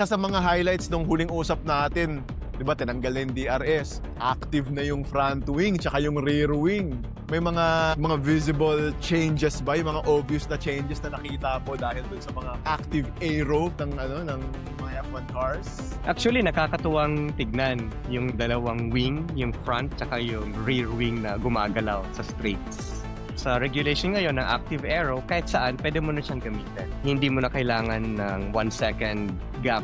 Sa mga highlights nung huling usap natin, di ba, tinanggal na yung DRS. Active na yung front wing, tsaka yung rear wing. May mga visible changes ba? Yung mga obvious na changes na nakita po dahil dun sa mga active aero ng mga F1 cars? Actually, nakakatuwang tignan yung dalawang wing, yung front tsaka yung rear wing na gumagalaw sa straights. Sa regulation ngayon ng active aero, kahit saan, pwede mo na siyang gamitin. Hindi mo na kailangan ng 1 second gap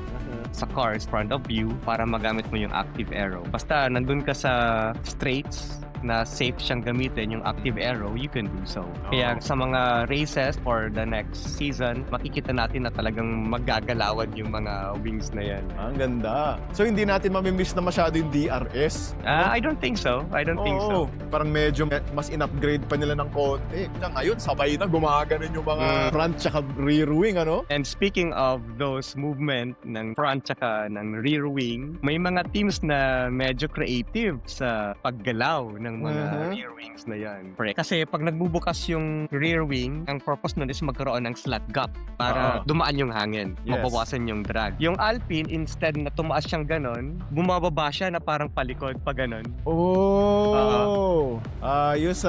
sa cars front of you para magamit mo yung active aero. Basta nandun ka sa straights na safe siyang gamitin yung active aero, you can do so. Kaya sa mga races for the next season, makikita natin na talagang maggagalawan yung mga wings na yan. Ang ganda. So hindi natin mamimiss na masyado yung DRS. I don't think so. I don't think so. Parang medyo mas in-upgrade pa nila ng konti. Kaya ngayon, sabay na gumaganon yung mga front tsaka rear wing, ano? And speaking of those movement ng front tsaka ng rear wing, may mga teams na medyo creative sa paggalaw ng mga rear wings na yan. Kasi pag nagbubukas yung rear wing, ang purpose nun is magkaroon ng slot gap para dumaan yung hangin, Yes. mabawasan yung drag. Yung Alpine, instead na tumaas siyang ganon, bumababa siya na parang palikod pa ganon. Oh! Ayos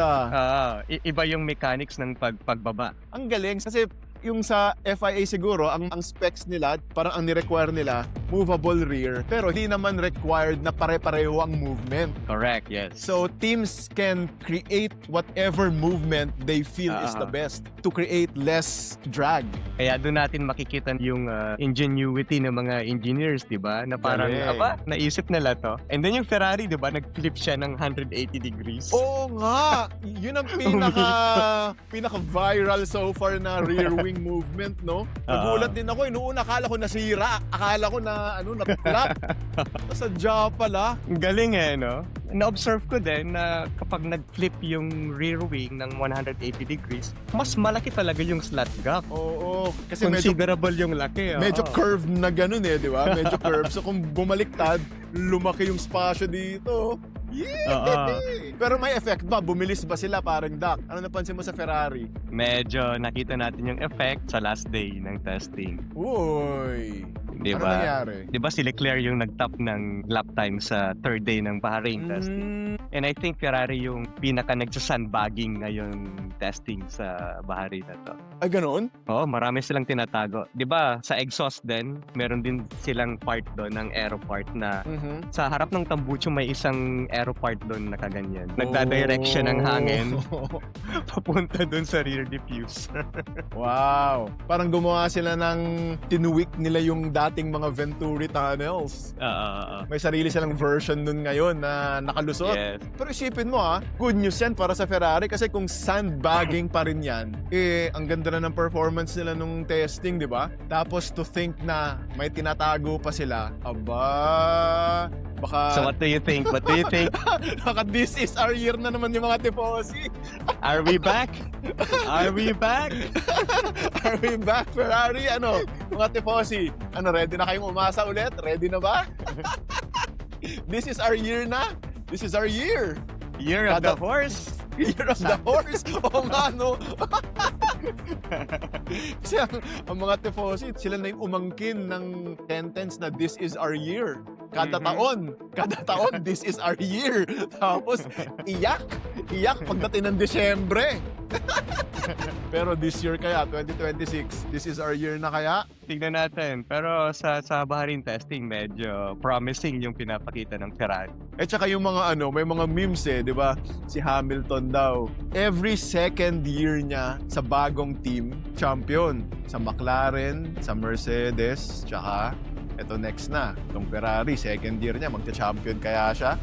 Iba yung mechanics ng pagbaba. Ang galing kasi yung sa FIA siguro, ang specs nila, parang ang ni-require nila, movable rear. Pero hindi naman required na pare-pareho ang movement. Correct, yes. So teams can create whatever movement they feel is the best to create less drag. Kaya doon natin makikita yung ingenuity ng mga engineers, di ba? Na parang, Galing. naisip nila to. And then yung Ferrari, di ba? Nag-flip siya ng 180 degrees. Oo nga! Yun ang pinaka-viral so far na rear wing movement, no? Nagulat din ako. Noon akala ko nasira. Akala ko na, na-flap. Sadya pala. Ang galing no? Na-observe ko din na kapag nag-flip yung rear wing ng 180 degrees, mas malaki talaga yung slot gap. Oo. Kasi medyo Considerable yung laki. medyo curved na ganun di ba? Medyo curved. So kung bumaliktad, lumaki yung spasyo dito. Yeah! Pero may effect ba? Bumilis ba sila parang Doc? Ano napansin mo sa Ferrari? Medyo nakita natin yung effect sa last day ng testing. Uy! Di Ano ba? nangyari? Di ba si Leclerc yung nag-top ng lap time sa third day ng Bahrain testing? And I think Ferrari yung pinaka nagsa-sandbagging ngayon testing sa Bahrain na to. Ay, ganun? Oo, marami silang tinatago. Di ba sa exhaust din, meron din silang part doon ng aero part na sa harap ng tambucho may isang aero part doon na kaganyan. Nagda-direct siya ng hangin papunta doon sa rear diffuser. Wow! Parang gumawa sila ng tinuwik nila yung dating mga Venturi tunnels. May sarili silang version nun ngayon na nakalusot. Yes. Pero isipin mo good news yan para sa Ferrari kasi kung sandbagging pa rin yan, ang ganda na ng performance nila nung testing, di ba? Tapos to think na may tinatago pa sila, aba, baka... So what do you think? What do you think? baka this is our year na naman yung mga tifosi. Are we back? Are we back? Are we back, Ferrari? Mga tifosi, ready na kayong umasa ulit? Ready na ba? This is our year na. This is our year. Year of the horse? Year of the horse? Oo nga, no? Kasi ang mga tifosi, sila na yung umangkin ng sentence na this is our year. Kada taon, this is our year. Tapos, iyak pagdating ng Desyembre. Pero this year kaya, 2026, this is our year na kaya? Tignan natin. Pero sa Bahrain testing, medyo promising yung pinapakita ng Ferrari. Tsaka yung mga may mga memes di ba? Si Hamilton daw, every second year niya sa bagong team, champion. Sa McLaren, sa Mercedes, tsaka eto next na, itong Ferrari, second year niya, magta-champion kaya siya.